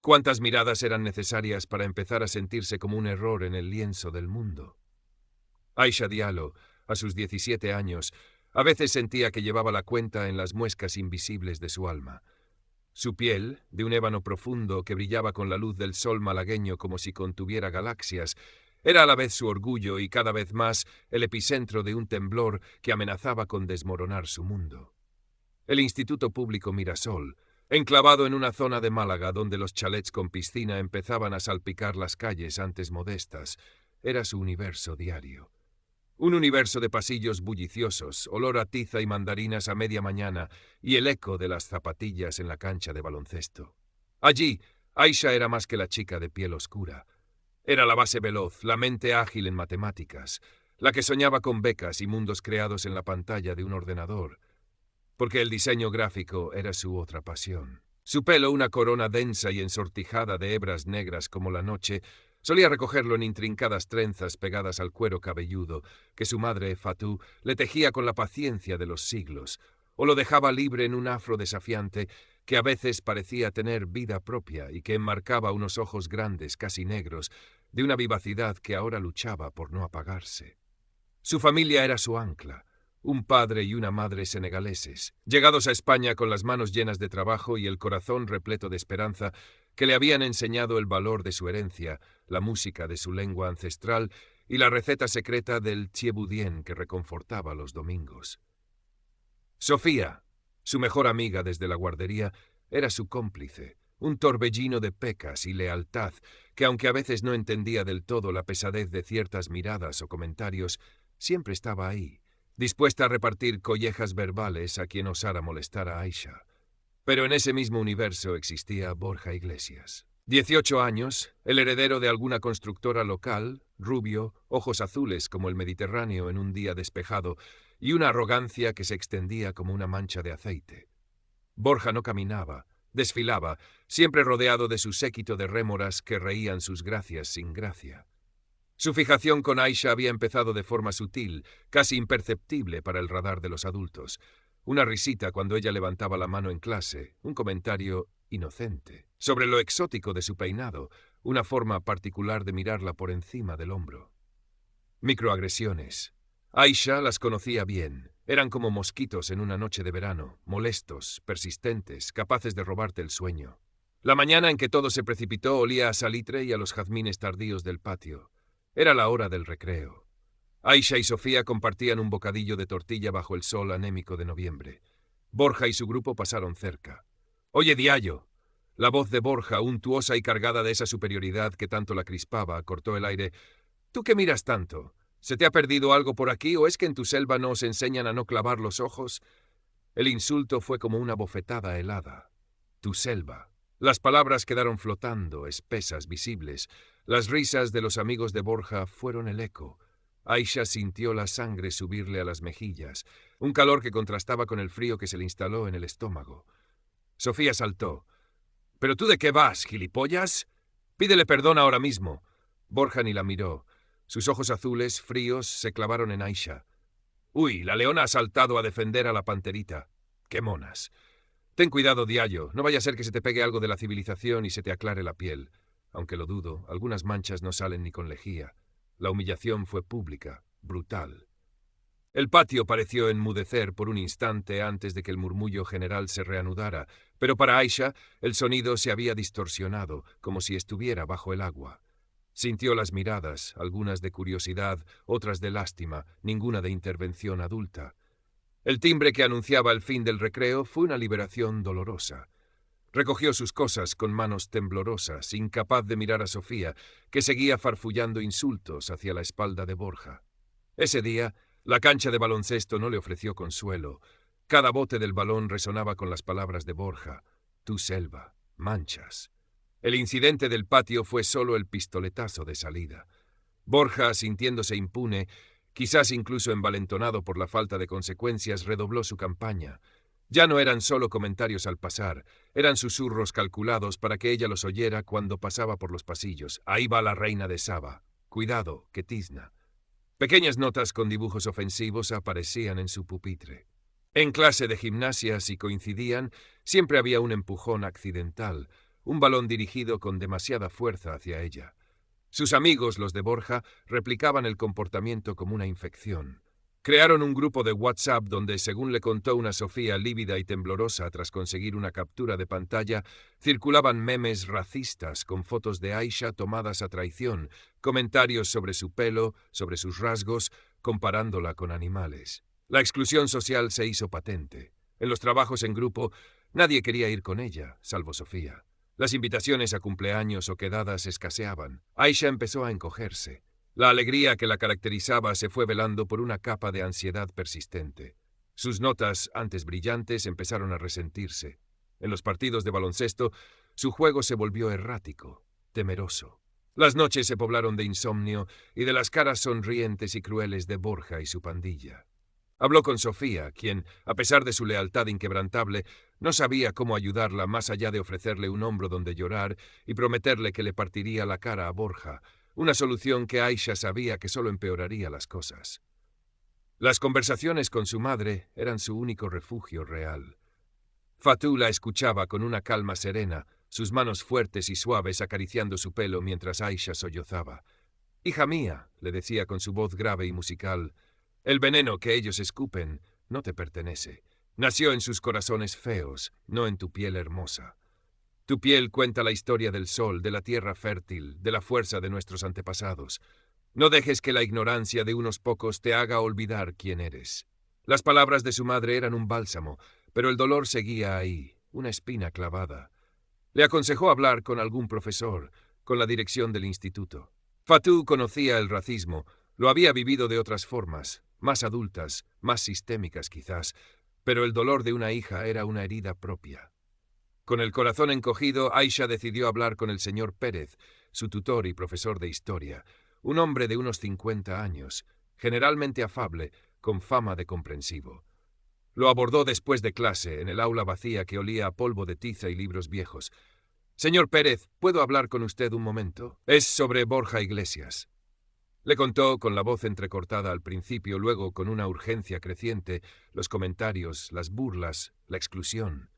¿Cuántas miradas eran necesarias para empezar a sentirse como un error en el lienzo del mundo? Aisha Diallo, a sus 17 años, a veces sentía que llevaba la cuenta en las muescas invisibles de su alma. Su piel, de un ébano profundo que brillaba con la luz del sol malagueño como si contuviera galaxias, era a la vez su orgullo y cada vez más el epicentro de un temblor que amenazaba con desmoronar su mundo. El Instituto Público Mirasol, enclavado en una zona de Málaga donde los chalets con piscina empezaban a salpicar las calles antes modestas, era su universo diario. Un universo de pasillos bulliciosos, olor a tiza y mandarinas a media mañana y el eco de las zapatillas en la cancha de baloncesto. Allí, Aisha era más que la chica de piel oscura. Era la base veloz, la mente ágil en matemáticas, la que soñaba con becas y mundos creados en la pantalla de un ordenador, porque el diseño gráfico era su otra pasión. Su pelo, una corona densa y ensortijada de hebras negras como la noche, solía recogerlo en intrincadas trenzas pegadas al cuero cabelludo que su madre, Fatou, le tejía con la paciencia de los siglos, o lo dejaba libre en un afro desafiante que a veces parecía tener vida propia y que enmarcaba unos ojos grandes, casi negros, de una vivacidad que ahora luchaba por no apagarse. Su familia era su ancla. Un padre y una madre senegaleses, llegados a España con las manos llenas de trabajo y el corazón repleto de esperanza, que le habían enseñado el valor de su herencia, la música de su lengua ancestral y la receta secreta del thieboudienne que reconfortaba los domingos. Sofía, su mejor amiga desde la guardería, era su cómplice, un torbellino de pecas y lealtad que, aunque a veces no entendía del todo la pesadez de ciertas miradas o comentarios, siempre estaba ahí, dispuesta a repartir collejas verbales a quien osara molestar a Aisha. Pero en ese mismo universo existía Borja Iglesias. 18 años, el heredero de alguna constructora local, rubio, ojos azules como el Mediterráneo en un día despejado, y una arrogancia que se extendía como una mancha de aceite. Borja no caminaba, desfilaba, siempre rodeado de su séquito de rémoras que reían sus gracias sin gracia. Su fijación con Aisha había empezado de forma sutil, casi imperceptible para el radar de los adultos. Una risita cuando ella levantaba la mano en clase, un comentario inocente sobre lo exótico de su peinado, una forma particular de mirarla por encima del hombro. Microagresiones. Aisha las conocía bien. Eran como mosquitos en una noche de verano, molestos, persistentes, capaces de robarte el sueño. La mañana en que todo se precipitó olía a salitre y a los jazmines tardíos del patio. Era la hora del recreo. Aisha y Sofía compartían un bocadillo de tortilla bajo el sol anémico de noviembre. Borja y su grupo pasaron cerca. «Oye, Diallo». La voz de Borja, untuosa y cargada de esa superioridad que tanto la crispaba, cortó el aire. «¿Tú qué miras tanto? ¿Se te ha perdido algo por aquí o es que en tu selva no os enseñan a no clavar los ojos?» El insulto fue como una bofetada helada. Tu selva. Las palabras quedaron flotando, espesas, visibles. Las risas de los amigos de Borja fueron el eco. Aisha sintió la sangre subirle a las mejillas, un calor que contrastaba con el frío que se le instaló en el estómago. Sofía saltó. «¿Pero tú de qué vas, gilipollas? Pídele perdón ahora mismo». Borja ni la miró. Sus ojos azules, fríos, se clavaron en Aisha. «Uy, la leona ha saltado a defender a la panterita. ¡Qué monas! Ten cuidado, Diallo, no vaya a ser que se te pegue algo de la civilización y se te aclare la piel. Aunque lo dudo, algunas manchas no salen ni con lejía. La humillación fue pública, brutal». El patio pareció enmudecer por un instante antes de que el murmullo general se reanudara, pero para Aisha el sonido se había distorsionado, como si estuviera bajo el agua. Sintió las miradas, algunas de curiosidad, otras de lástima, ninguna de intervención adulta. El timbre que anunciaba el fin del recreo fue una liberación dolorosa. Recogió sus cosas con manos temblorosas, incapaz de mirar a Sofía, que seguía farfullando insultos hacia la espalda de Borja. Ese día, la cancha de baloncesto no le ofreció consuelo. Cada bote del balón resonaba con las palabras de Borja. Tu selva, manchas. El incidente del patio fue solo el pistoletazo de salida. Borja, sintiéndose impune, quizás incluso envalentonado por la falta de consecuencias, redobló su campaña. Ya no eran solo comentarios al pasar, eran susurros calculados para que ella los oyera cuando pasaba por los pasillos. «Ahí va la reina de Saba. Cuidado, que tizna». Pequeñas notas con dibujos ofensivos aparecían en su pupitre. En clase de gimnasia, si coincidían, siempre había un empujón accidental, un balón dirigido con demasiada fuerza hacia ella. Sus amigos, los de Borja, replicaban el comportamiento como una infección. Crearon un grupo de WhatsApp donde, según le contó una Sofía lívida y temblorosa tras conseguir una captura de pantalla, circulaban memes racistas con fotos de Aisha tomadas a traición, comentarios sobre su pelo, sobre sus rasgos, comparándola con animales. La exclusión social se hizo patente. En los trabajos en grupo, nadie quería ir con ella, salvo Sofía. Las invitaciones a cumpleaños o quedadas escaseaban. Aisha empezó a encogerse. La alegría que la caracterizaba se fue velando por una capa de ansiedad persistente. Sus notas, antes brillantes, empezaron a resentirse. En los partidos de baloncesto, su juego se volvió errático, temeroso. Las noches se poblaron de insomnio y de las caras sonrientes y crueles de Borja y su pandilla. Habló con Sofía, quien, a pesar de su lealtad inquebrantable, no sabía cómo ayudarla más allá de ofrecerle un hombro donde llorar y prometerle que le partiría la cara a Borja, una solución que Aisha sabía que solo empeoraría las cosas. Las conversaciones con su madre eran su único refugio real. Fatou la escuchaba con una calma serena, sus manos fuertes y suaves acariciando su pelo mientras Aisha sollozaba. «Hija mía», le decía con su voz grave y musical, «el veneno que ellos escupen no te pertenece. Nació en sus corazones feos, no en tu piel hermosa. Tu piel cuenta la historia del sol, de la tierra fértil, de la fuerza de nuestros antepasados. No dejes que la ignorancia de unos pocos te haga olvidar quién eres». Las palabras de su madre eran un bálsamo, pero el dolor seguía ahí, una espina clavada. Le aconsejó hablar con algún profesor, con la dirección del instituto. Fatou conocía el racismo, lo había vivido de otras formas, más adultas, más sistémicas quizás, pero el dolor de una hija era una herida propia. Con el corazón encogido, Aisha decidió hablar con el señor Pérez, su tutor y profesor de historia, un hombre de unos 50 años, generalmente afable, con fama de comprensivo. Lo abordó después de clase, en el aula vacía que olía a polvo de tiza y libros viejos. «Señor Pérez, ¿puedo hablar con usted un momento? Es sobre Borja Iglesias». Le contó, con la voz entrecortada al principio, luego con una urgencia creciente, los comentarios, las burlas, la exclusión.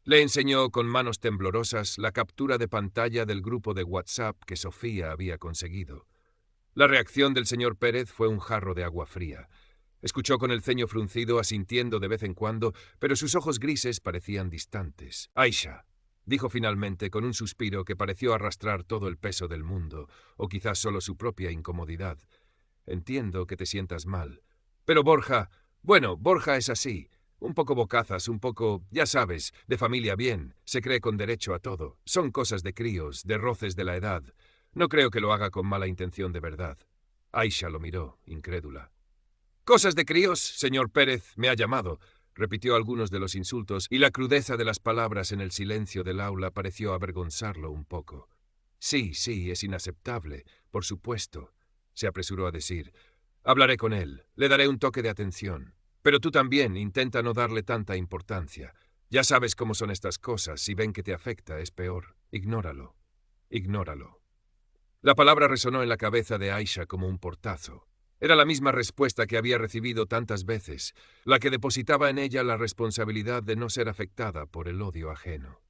Le enseñó con manos temblorosas la captura de pantalla del grupo de WhatsApp que Sofía había conseguido. La reacción del señor Pérez fue un jarro de agua fría. Escuchó con el ceño fruncido, asintiendo de vez en cuando, pero sus ojos grises parecían distantes. «Aisha», dijo finalmente con un suspiro que pareció arrastrar todo el peso del mundo, o quizás solo su propia incomodidad. «Entiendo que te sientas mal. Pero Borja, bueno, Borja es así. Un poco bocazas, un poco, ya sabes, de familia bien, se cree con derecho a todo. Son cosas de críos, de roces de la edad. No creo que lo haga con mala intención de verdad». Aisha lo miró, incrédula. «Cosas de críos, señor Pérez, me ha llamado», repitió algunos de los insultos, y la crudeza de las palabras en el silencio del aula pareció avergonzarlo un poco. «Sí, es inaceptable, por supuesto», se apresuró a decir. «Hablaré con él, le daré un toque de atención. Pero tú también intenta no darle tanta importancia. Ya sabes cómo son estas cosas, si ven que te afecta es peor. Ignóralo. Ignóralo». La palabra resonó en la cabeza de Aisha como un portazo. Era la misma respuesta que había recibido tantas veces, la que depositaba en ella la responsabilidad de no ser afectada por el odio ajeno.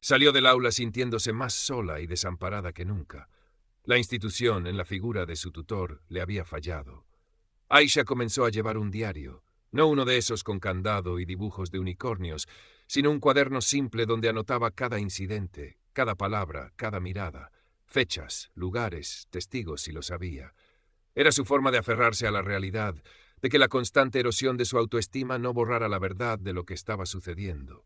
Salió del aula sintiéndose más sola y desamparada que nunca. La institución, en la figura de su tutor, le había fallado. Aisha comenzó a llevar un diario, no uno de esos con candado y dibujos de unicornios, sino un cuaderno simple donde anotaba cada incidente, cada palabra, cada mirada, fechas, lugares, testigos si lo sabía. Era su forma de aferrarse a la realidad, de que la constante erosión de su autoestima no borrara la verdad de lo que estaba sucediendo.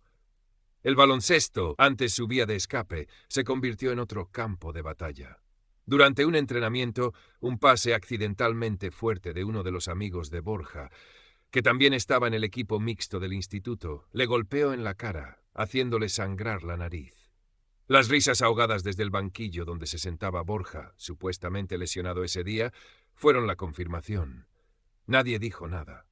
El baloncesto, antes su vía de escape, se convirtió en otro campo de batalla. Durante un entrenamiento, un pase accidentalmente fuerte de uno de los amigos de Borja, que también estaba en el equipo mixto del instituto, le golpeó en la cara, haciéndole sangrar la nariz. Las risas ahogadas desde el banquillo donde se sentaba Borja, supuestamente lesionado ese día, fueron la confirmación. Nadie dijo nada.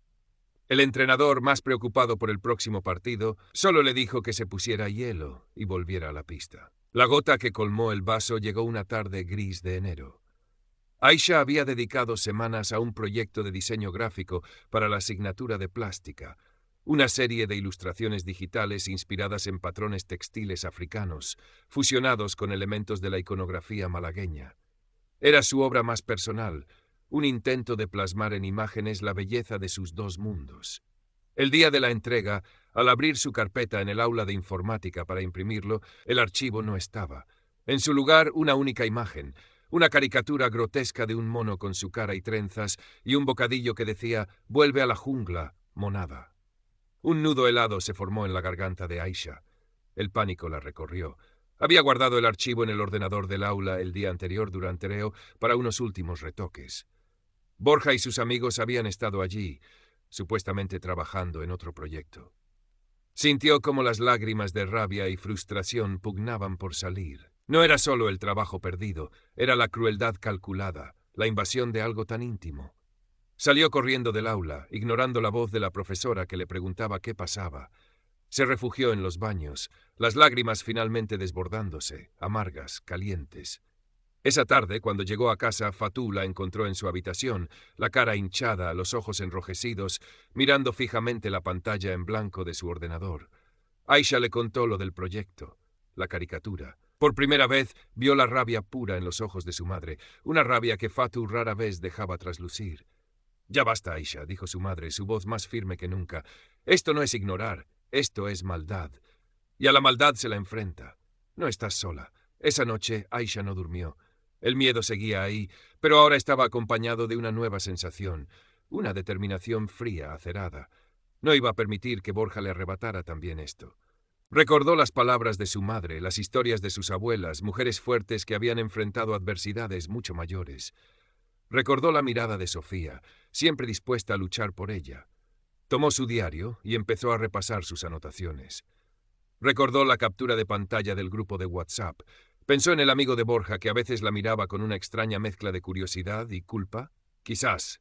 El entrenador, más preocupado por el próximo partido, solo le dijo que se pusiera hielo y volviera a la pista. La gota que colmó el vaso llegó una tarde gris de enero. Aisha había dedicado semanas a un proyecto de diseño gráfico para la asignatura de plástica. una serie de ilustraciones digitales inspiradas en patrones textiles africanos, fusionados con elementos de la iconografía malagueña. Era su obra más personal, un intento de plasmar en imágenes la belleza de sus dos mundos. El día de la entrega, al abrir su carpeta en el aula de informática para imprimirlo, el archivo no estaba. En su lugar, una única imagen, una caricatura grotesca de un mono con su cara y trenzas y un bocadillo que decía «Vuelve a la jungla, monada». Un nudo helado se formó en la garganta de Aisha. El pánico la recorrió. Había guardado el archivo en el ordenador del aula el día anterior durante recreo para unos últimos retoques. Borja y sus amigos habían estado allí, supuestamente trabajando en otro proyecto. Sintió como las lágrimas de rabia y frustración pugnaban por salir. No era solo el trabajo perdido, era la crueldad calculada, la invasión de algo tan íntimo. Salió corriendo del aula, ignorando la voz de la profesora que le preguntaba qué pasaba. Se refugió en los baños, las lágrimas finalmente desbordándose, amargas, calientes. Esa tarde, cuando llegó a casa, Fatou la encontró en su habitación, la cara hinchada, los ojos enrojecidos, mirando fijamente la pantalla en blanco de su ordenador. Aisha le contó lo del proyecto, la caricatura. Por primera vez vio la rabia pura en los ojos de su madre, una rabia que Fatou rara vez dejaba traslucir. «Ya basta, Aisha», dijo su madre, su voz más firme que nunca. «Esto no es ignorar, esto es maldad. Y a la maldad se la enfrenta. No estás sola». Esa noche Aisha no durmió. El miedo seguía ahí, pero ahora estaba acompañado de una nueva sensación, una determinación fría, acerada. No iba a permitir que Borja le arrebatara también esto. Recordó las palabras de su madre, las historias de sus abuelas, mujeres fuertes que habían enfrentado adversidades mucho mayores. Recordó la mirada de Sofía, siempre dispuesta a luchar por ella. Tomó su diario y empezó a repasar sus anotaciones. Recordó la captura de pantalla del grupo de WhatsApp. Pensó en el amigo de Borja que a veces la miraba con una extraña mezcla de curiosidad y culpa. Quizás.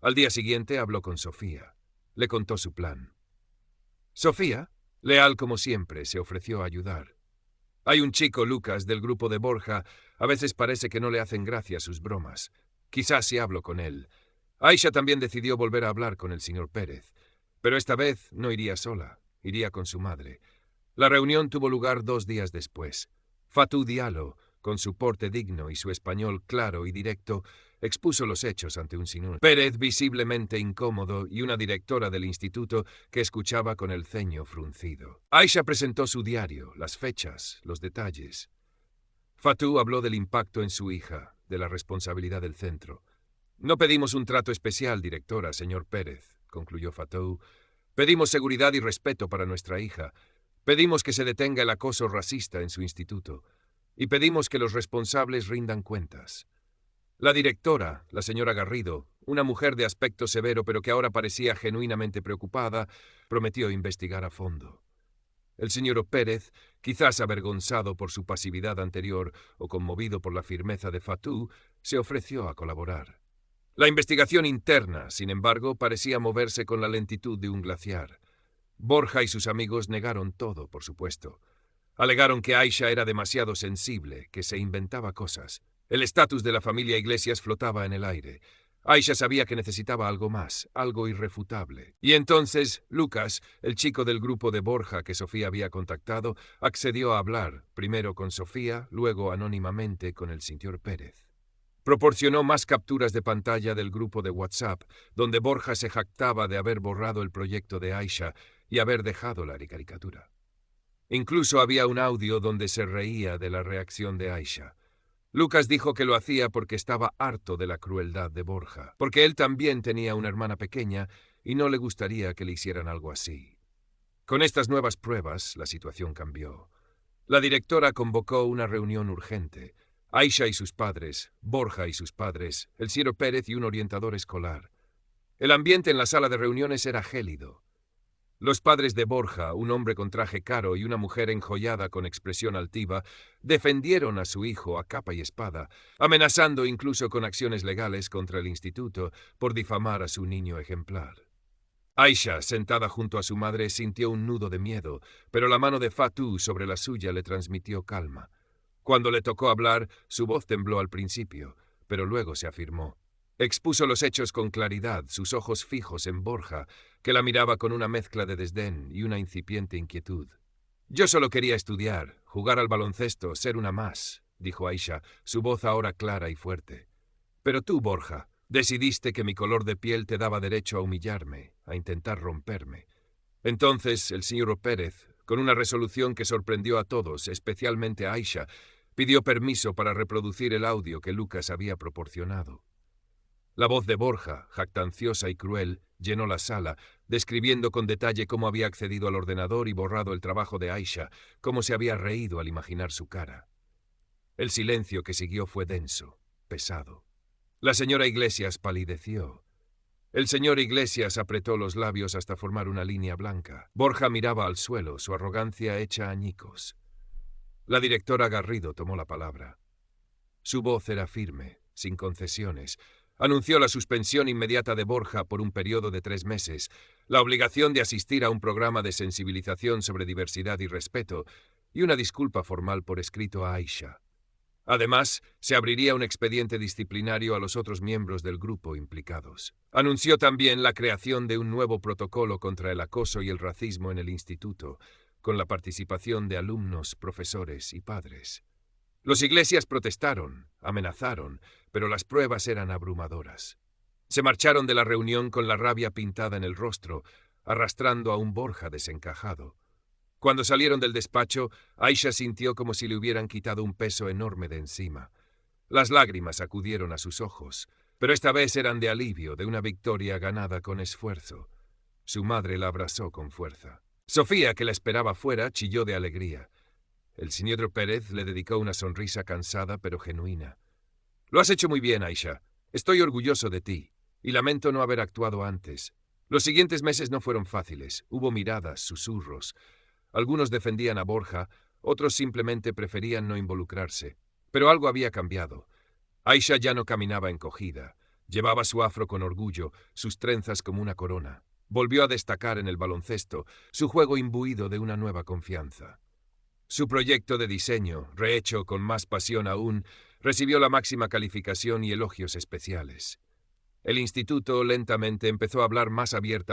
Al día siguiente habló con Sofía. Le contó su plan. Sofía, leal como siempre, se ofreció a ayudar. Hay un chico, Lucas, del grupo de Borja. A veces parece que no le hacen gracia sus bromas. Quizás si hablo con él. Aisha también decidió volver a hablar con el señor Pérez. Pero esta vez no iría sola, iría con su madre. La reunión tuvo lugar 2 días después. Fatou Diallo, con su porte digno y su español claro y directo, expuso los hechos ante un señor Pérez visiblemente incómodo y una directora del instituto que escuchaba con el ceño fruncido. Aisha presentó su diario, las fechas, los detalles. Fatou habló del impacto en su hija, de la responsabilidad del centro. «No pedimos un trato especial, directora, señor Pérez», concluyó Fatou. «Pedimos seguridad y respeto para nuestra hija. Pedimos que se detenga el acoso racista en su instituto. Y pedimos que los responsables rindan cuentas». La directora, la señora Garrido, una mujer de aspecto severo pero que ahora parecía genuinamente preocupada, prometió investigar a fondo. El señor Pérez, quizás avergonzado por su pasividad anterior o conmovido por la firmeza de Fatou, se ofreció a colaborar. La investigación interna, sin embargo, parecía moverse con la lentitud de un glaciar. Borja y sus amigos negaron todo, por supuesto. Alegaron que Aisha era demasiado sensible, que se inventaba cosas. El estatus de la familia Iglesias flotaba en el aire. Aisha sabía que necesitaba algo más, algo irrefutable. Y entonces Lucas, el chico del grupo de Borja que Sofía había contactado, accedió a hablar, primero con Sofía, luego anónimamente con el señor Pérez. Proporcionó más capturas de pantalla del grupo de WhatsApp, donde Borja se jactaba de haber borrado el proyecto de Aisha y haber dejado la caricatura. Incluso había un audio donde se reía de la reacción de Aisha. Lucas dijo que lo hacía porque estaba harto de la crueldad de Borja, porque él también tenía una hermana pequeña y no le gustaría que le hicieran algo así. Con estas nuevas pruebas, la situación cambió. La directora convocó una reunión urgente. Aisha y sus padres, Borja y sus padres, el señor Pérez y un orientador escolar. El ambiente en la sala de reuniones era gélido. Los padres de Borja, un hombre con traje caro y una mujer enjollada con expresión altiva, defendieron a su hijo a capa y espada, amenazando incluso con acciones legales contra el instituto por difamar a su niño ejemplar. Aisha, sentada junto a su madre, sintió un nudo de miedo, pero la mano de Fatou sobre la suya le transmitió calma. Cuando le tocó hablar, su voz tembló al principio, pero luego se afirmó. Expuso los hechos con claridad, sus ojos fijos en Borja, que la miraba con una mezcla de desdén y una incipiente inquietud. «Yo solo quería estudiar, jugar al baloncesto, ser una más», dijo Aisha, su voz ahora clara y fuerte. «Pero tú, Borja, decidiste que mi color de piel te daba derecho a humillarme, a intentar romperme». Entonces el señor Pérez, con una resolución que sorprendió a todos, especialmente a Aisha, pidió permiso para reproducir el audio que Lucas había proporcionado. La voz de Borja, jactanciosa y cruel, llenó la sala, describiendo con detalle cómo había accedido al ordenador y borrado el trabajo de Aisha, cómo se había reído al imaginar su cara. El silencio que siguió fue denso, pesado. La señora Iglesias palideció. El señor Iglesias apretó los labios hasta formar una línea blanca. Borja miraba al suelo, su arrogancia hecha añicos. La directora Garrido tomó la palabra. Su voz era firme, sin concesiones. Anunció la suspensión inmediata de Borja por un periodo de 3 meses, la obligación de asistir a un programa de sensibilización sobre diversidad y respeto, y una disculpa formal por escrito a Aisha. Además, se abriría un expediente disciplinario a los otros miembros del grupo implicados. Anunció también la creación de un nuevo protocolo contra el acoso y el racismo en el instituto, con la participación de alumnos, profesores y padres. Los Iglesias protestaron, amenazaron, pero las pruebas eran abrumadoras. Se marcharon de la reunión con la rabia pintada en el rostro, arrastrando a un Borja desencajado. Cuando salieron del despacho, Aisha sintió como si le hubieran quitado un peso enorme de encima. Las lágrimas acudieron a sus ojos, pero esta vez eran de alivio, de una victoria ganada con esfuerzo. Su madre la abrazó con fuerza. Sofía, que la esperaba fuera, chilló de alegría. El señor Pérez le dedicó una sonrisa cansada pero genuina. «Lo has hecho muy bien, Aisha. Estoy orgulloso de ti, y lamento no haber actuado antes. Los siguientes meses no fueron fáciles. Hubo miradas, susurros. Algunos defendían a Borja, otros simplemente preferían no involucrarse. Pero algo había cambiado. Aisha ya no caminaba encogida. Llevaba su afro con orgullo, sus trenzas como una corona. Volvió a destacar en el baloncesto, su juego imbuido de una nueva confianza. Su proyecto de diseño, rehecho con más pasión aún, recibió la máxima calificación y elogios especiales. El instituto lentamente empezó a hablar más abiertamente